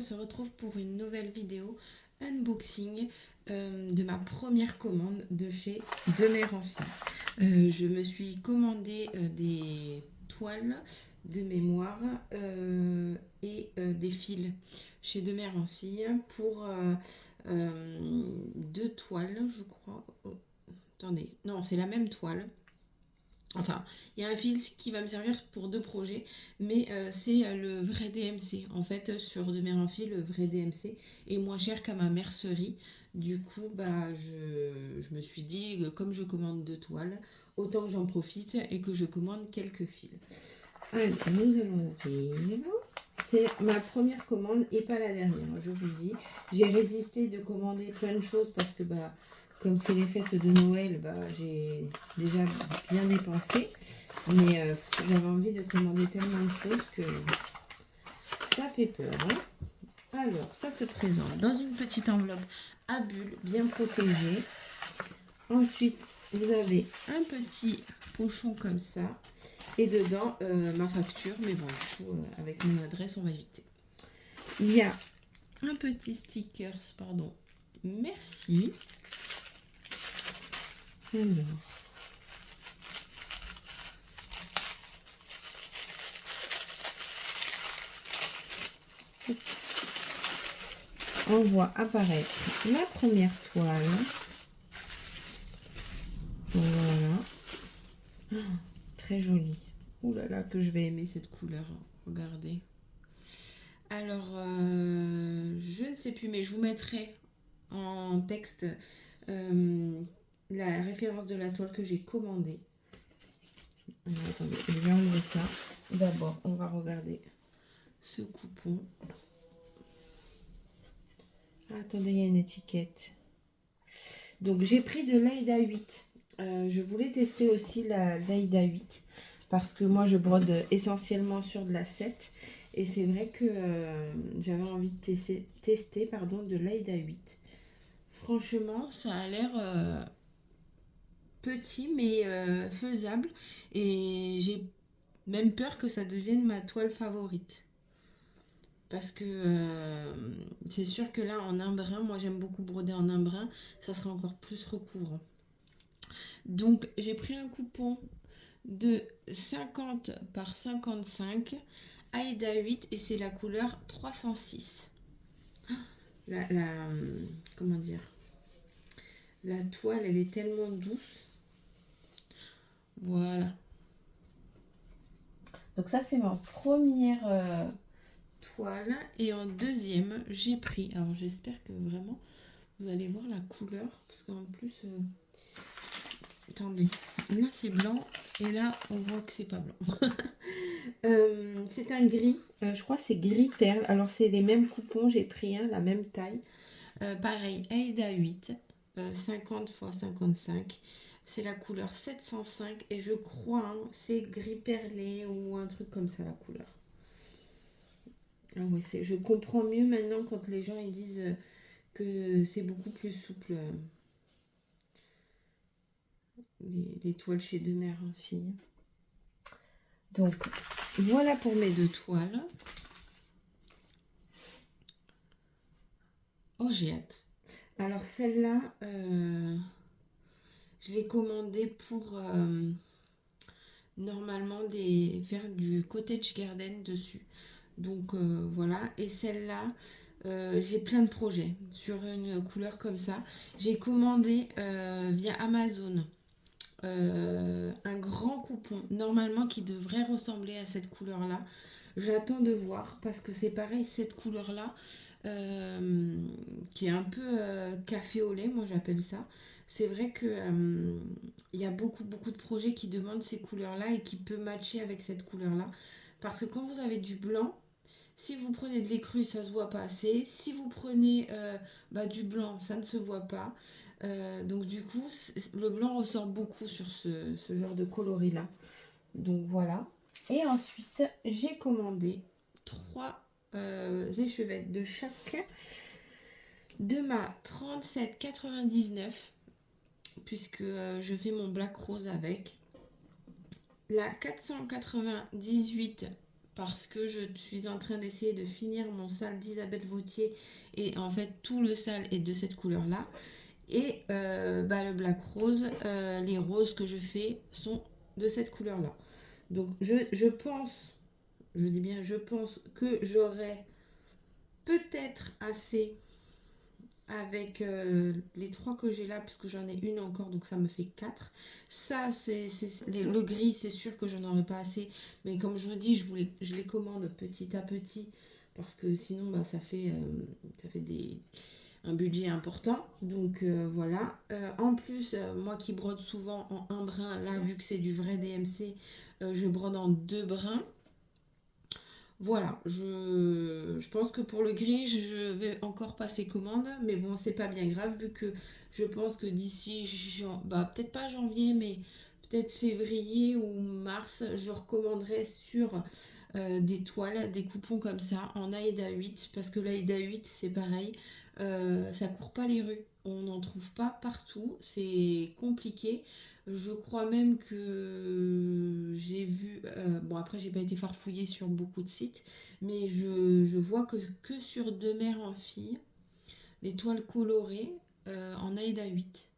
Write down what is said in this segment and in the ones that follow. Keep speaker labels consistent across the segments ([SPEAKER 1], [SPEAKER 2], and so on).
[SPEAKER 1] se retrouve pour une nouvelle vidéo unboxing de ma première commande de chez De Mère en Fille. Je me suis commandé des toiles de mémoire et des fils chez De Mère en Fille pour deux toiles, je crois. Oh, attendez, non, c'est la même toile. Enfin, il y a un fil qui va me servir pour deux projets, mais c'est le vrai DMC. En fait, sur De Mère en Fille, le vrai DMC est moins cher qu'à ma mercerie. Du coup, je me suis dit, comme je commande deux toiles, autant que j'en profite et que je commande quelques fils. Alors, nous allons ouvrir. C'est ma première commande et pas la dernière, je vous le dis. J'ai résisté de commander plein de choses parce que comme c'est les fêtes de Noël, j'ai déjà bien dépensé. Mais j'avais envie de commander tellement de choses que ça fait peur. Hein. Alors, ça se présente dans une petite enveloppe à bulles bien protégée. Ensuite, vous avez un petit pochon comme ça. Et dedans, ma facture. Mais bon, du coup, avec mon adresse, on va éviter. Il y a un petit stickers, pardon. Merci. Alors. On voit apparaître la première toile. Voilà. Oh, très jolie. Ouh là là, que je vais aimer cette couleur. Regardez. Alors, je ne sais plus, mais je vous mettrai en texte la référence de la toile que j'ai commandée. Alors, attendez, je vais enlever ça. D'abord, on va regarder ce coupon. Attendez, il y a une étiquette. Donc, j'ai pris de l'Aïda 8. Je voulais tester aussi l'Aïda 8 parce que moi, je brode essentiellement sur de la 7. Et c'est vrai que j'avais envie de tester de l'Aïda 8. Franchement, ça a l'air petit mais faisable. Et j'ai même peur que ça devienne ma toile favorite. Parce que c'est sûr que là, en imbrin, moi j'aime beaucoup broder en imbrin, ça sera encore plus recouvrant. Donc j'ai pris un coupon de 50 par 55 Aïda 8 et c'est la couleur 306. Comment dire, la toile elle est tellement douce. Voilà. Donc ça c'est ma première toile. Et en deuxième j'ai pris, alors j'espère que vraiment vous allez voir la couleur parce qu'en plus attendez, là c'est blanc et là on voit que c'est pas blanc. C'est un gris, je crois que c'est gris perle. Alors c'est les mêmes coupons, j'ai pris la même taille. Pareil, Aïda 8, 50 x 55. C'est la couleur 705 et je crois c'est gris perlé ou un truc comme ça la couleur. Ah ouais, je comprends mieux maintenant quand les gens ils disent que c'est beaucoup plus souple. Les toiles chez De Mère en Fille. Donc, voilà pour mes deux toiles. Oh, j'ai hâte. Alors, celle-là, je l'ai commandée pour normalement faire du cottage garden dessus. Donc, voilà. Et celle-là, j'ai plein de projets sur une couleur comme ça. J'ai commandé via Amazon. Un grand coupon normalement qui devrait ressembler à cette couleur là. J'attends de voir parce que c'est pareil, cette couleur là qui est un peu café au lait, moi j'appelle ça. C'est vrai que il y a beaucoup de projets qui demandent ces couleurs là et qui peut matcher avec cette couleur là parce que quand vous avez du blanc, si vous prenez de l'écru, ça se voit pas assez. Si vous prenez du blanc, ça ne se voit pas. Donc du coup, le blanc ressort beaucoup sur ce genre de coloris-là. Donc voilà. Et ensuite, j'ai commandé 3 échevettes de chaque de ma 37,99 puisque je fais mon black rose avec. La 498 parce que je suis en train d'essayer de finir mon sale d'Isabelle Vautier et en fait tout le sale est de cette couleur là. Et le black rose, les roses que je fais sont de cette couleur là. Donc je pense, je dis bien je pense que j'aurai peut-être assez avec les 3 que j'ai là, puisque j'en ai une encore, donc ça me fait 4. Ça, le gris, c'est sûr que je n'en aurai pas assez. Mais comme je vous dis, je les commande petit à petit, parce que sinon, ça fait un budget important. Donc voilà. En plus, moi qui brode souvent en un brin, là, vu que c'est du vrai DMC, je brode en 2 brins. Voilà, je pense que pour le gris, je vais encore passer commande, mais bon, c'est pas bien grave, vu que je pense que d'ici, peut-être pas janvier, mais peut-être février ou mars, je recommanderai sur des toiles, des coupons comme ça, en Aïda 8, parce que l'Aïda 8, c'est pareil, ça court pas les rues, on n'en trouve pas partout, c'est compliqué. Je crois même que j'ai vu, bon après j'ai pas été farfouillée sur beaucoup de sites, mais je vois que sur De Mère en Fille, les toiles colorées en Aïda 8.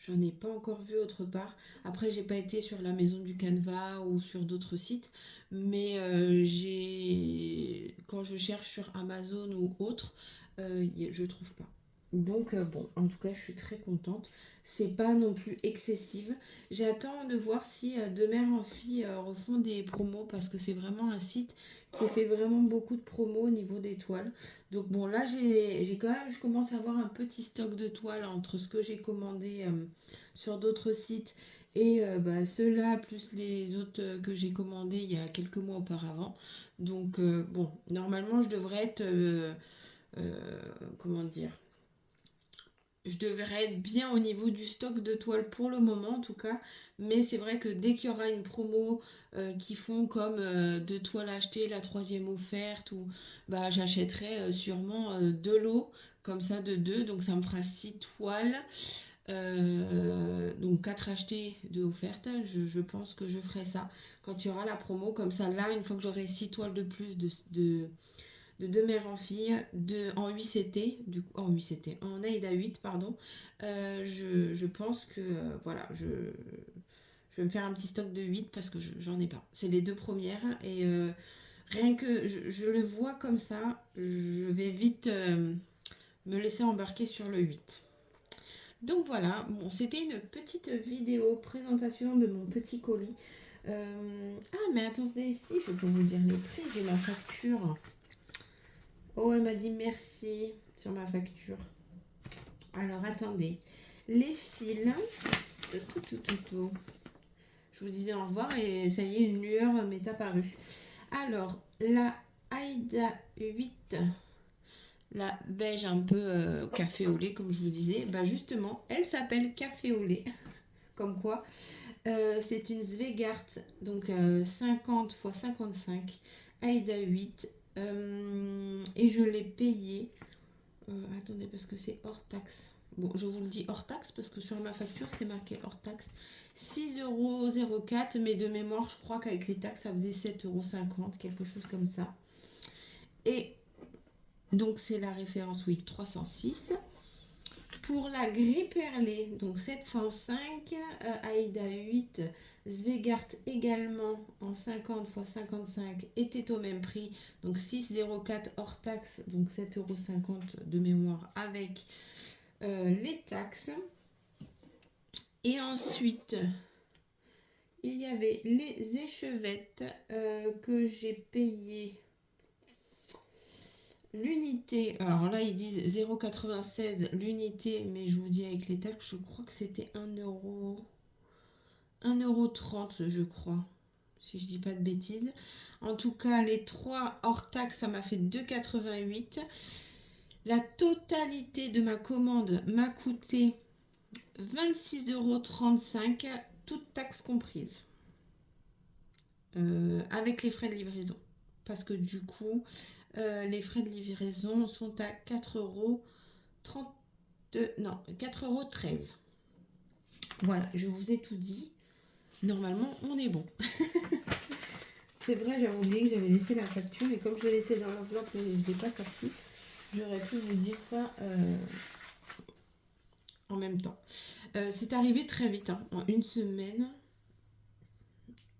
[SPEAKER 1] J'en ai pas encore vu autre part. Après j'ai pas été sur la maison du Canva ou sur d'autres sites, mais quand je cherche sur Amazon ou autre, je trouve pas. Donc bon, en tout cas, je suis très contente. C'est pas non plus excessive. J'attends de voir si De Mère en Fille refont des promos, parce que c'est vraiment un site qui fait vraiment beaucoup de promos au niveau des toiles. Donc bon, là j'ai quand même, je commence à avoir un petit stock de toiles entre ce que j'ai commandé sur d'autres sites et ceux-là plus les autres que j'ai commandés il y a quelques mois auparavant. Donc bon, normalement je devrais être comment dire, je devrais être bien au niveau du stock de toiles pour le moment en tout cas, mais c'est vrai que dès qu'il y aura une promo qui font comme 2 toiles achetées, la 3e offerte, ou j'achèterai sûrement 2 lots comme ça de 2, donc ça me fera 6 toiles. Donc 4 achetées, 2 offertes, je pense que je ferai ça quand il y aura la promo, comme ça là une fois que j'aurai 6 toiles de plus de De Mère en Fille, en 8CT, du coup, en 8CT, en Aïda 8, pardon, je pense que voilà, je vais me faire un petit stock de 8 parce que j'en ai pas. C'est les 2 premières et rien que je le vois comme ça, je vais vite me laisser embarquer sur le 8. Donc voilà, bon, c'était une petite vidéo présentation de mon petit colis. Ah, mais attendez, si, je peux vous dire les prix de ma facture. Oh, elle m'a dit merci sur ma facture. Alors, attendez. Les fils. Tout. Je vous disais au revoir et ça y est, une lueur m'est apparue. Alors, la Aïda 8, la beige un peu café au lait, comme je vous disais, justement, elle s'appelle café au lait. Comme quoi, c'est une Svegart, donc 50 x 55, Aïda 8. Et je l'ai payé. Attendez, parce que c'est hors taxe. Bon, je vous le dis hors taxe parce que sur ma facture, c'est marqué hors taxe. 6,04 €, mais de mémoire, je crois qu'avec les taxes, ça faisait 7,50 €, quelque chose comme ça. Et donc, c'est la référence, oui, 306. Pour la gris perlée, donc 705, Aïda 8, Svegart également en 50 x 55 était au même prix, donc 6,04 € hors taxe, donc 7,50 € de mémoire avec les taxes. Et ensuite, il y avait les échevettes que j'ai payé l'unité. Alors là, ils disent 0,96 l'unité, mais je vous dis avec les taxes, je crois que c'était 1,30 €, je crois, si je dis pas de bêtises. En tout cas, les 3 hors taxes, ça m'a fait 2,88 €. La totalité de ma commande m'a coûté 26,35 €, toutes taxes comprises, avec les frais de livraison. Parce que du coup, les frais de livraison sont à 4,13 €. Voilà, je vous ai tout dit. Normalement, on est bon. C'est vrai, j'avais oublié que j'avais laissé la facture et comme je l'ai laissé dans l'enveloppe et je ne l'ai pas sortie, j'aurais pu vous dire ça en même temps. C'est arrivé très vite, hein, en une semaine.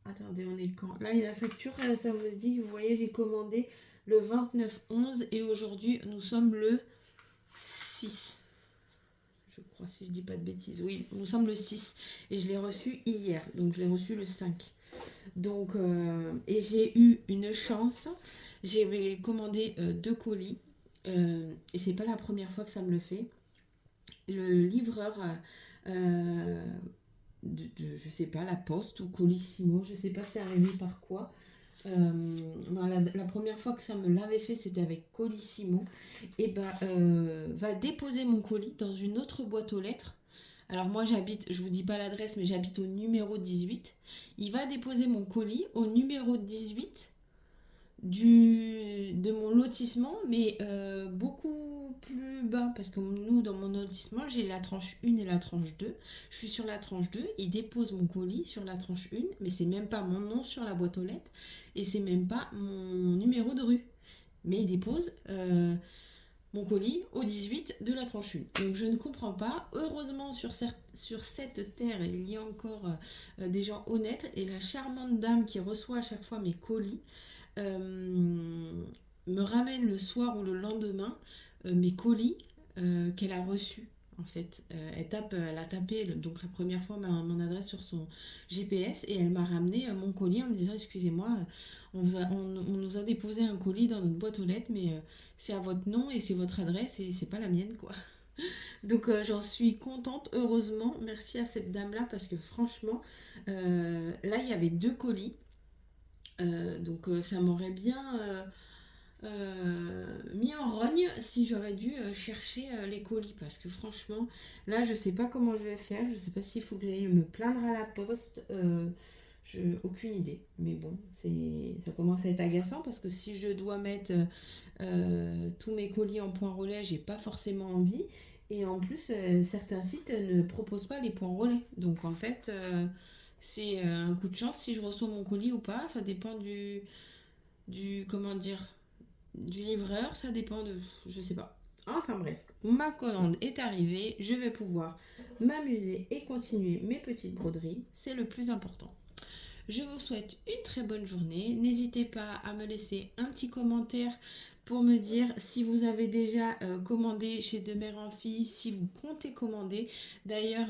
[SPEAKER 1] Attendez, on est quand? Là, il y a la facture, ça me dit, vous voyez, j'ai commandé le 29/11 et aujourd'hui, nous sommes le 6. Je crois, si je dis pas de bêtises. Oui, nous sommes le 6 et je l'ai reçu hier, donc je l'ai reçu le 5. Donc, et j'ai eu une chance. J'ai commandé 2 colis et c'est pas la première fois que ça me le fait. Le livreur, euh, je sais pas, la Poste ou Colissimo, je sais pas c'est arrivé par quoi. Non, la première fois que ça me l'avait fait, c'était avec Colissimo. Et bah, va déposer mon colis dans une autre boîte aux lettres. Alors moi j'habite, je vous dis pas l'adresse, mais j'habite au numéro 18. Il va déposer mon colis au numéro 18 de mon lotissement, mais beaucoup plus bas, parce que nous, dans mon lotissement, j'ai la tranche 1 et la tranche 2. Je suis sur la tranche 2, il dépose mon colis sur la tranche 1, mais c'est même pas mon nom sur la boîte aux lettres, et c'est même pas mon numéro de rue. Mais il dépose mon colis au 18 de la tranche 1. Donc je ne comprends pas. Heureusement, sur cette terre, il y a encore des gens honnêtes, et la charmante dame qui reçoit à chaque fois mes colis, me ramène le soir ou le lendemain mes colis qu'elle a reçus. En fait, elle a tapé donc la première fois mon adresse sur son GPS et elle m'a ramené mon colis en me disant excusez-moi, on nous a déposé un colis dans notre boîte aux lettres, mais c'est à votre nom et c'est votre adresse et c'est pas la mienne quoi. Donc j'en suis contente, heureusement, merci à cette dame-là parce que franchement, là il y avait 2 colis. Donc ça m'aurait bien mis en rogne si j'aurais dû chercher les colis parce que franchement là je sais pas comment je vais faire, je sais pas s'il faut que j'aille me plaindre à la poste, aucune idée, mais bon ça commence à être agaçant parce que si je dois mettre tous mes colis en point relais, j'ai pas forcément envie, et en plus certains sites ne proposent pas les points relais, donc en fait c'est un coup de chance si je reçois mon colis ou pas, ça dépend du comment dire, du livreur, ça dépend de, je sais pas. Enfin bref, ma commande est arrivée, je vais pouvoir m'amuser et continuer mes petites broderies, c'est le plus important. Je vous souhaite une très bonne journée. N'hésitez pas à me laisser un petit commentaire pour me dire si vous avez déjà commandé chez De Mère en Fille, si vous comptez commander. D'ailleurs,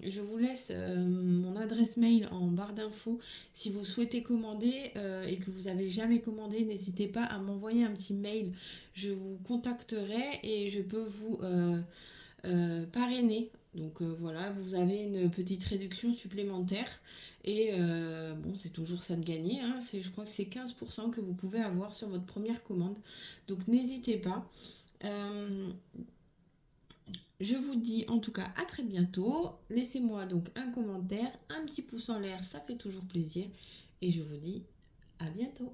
[SPEAKER 1] je vous laisse mon adresse mail en barre d'infos. Si vous souhaitez commander et que vous n'avez jamais commandé, n'hésitez pas à m'envoyer un petit mail. Je vous contacterai et je peux vous parrainer. Donc voilà, vous avez une petite réduction supplémentaire. Et bon, c'est toujours ça de gagner, hein. Je crois que c'est 15% que vous pouvez avoir sur votre première commande. Donc n'hésitez pas. Euh, je vous dis en tout cas à très bientôt. Laissez-moi donc un commentaire, un petit pouce en l'air, ça fait toujours plaisir. Et je vous dis à bientôt.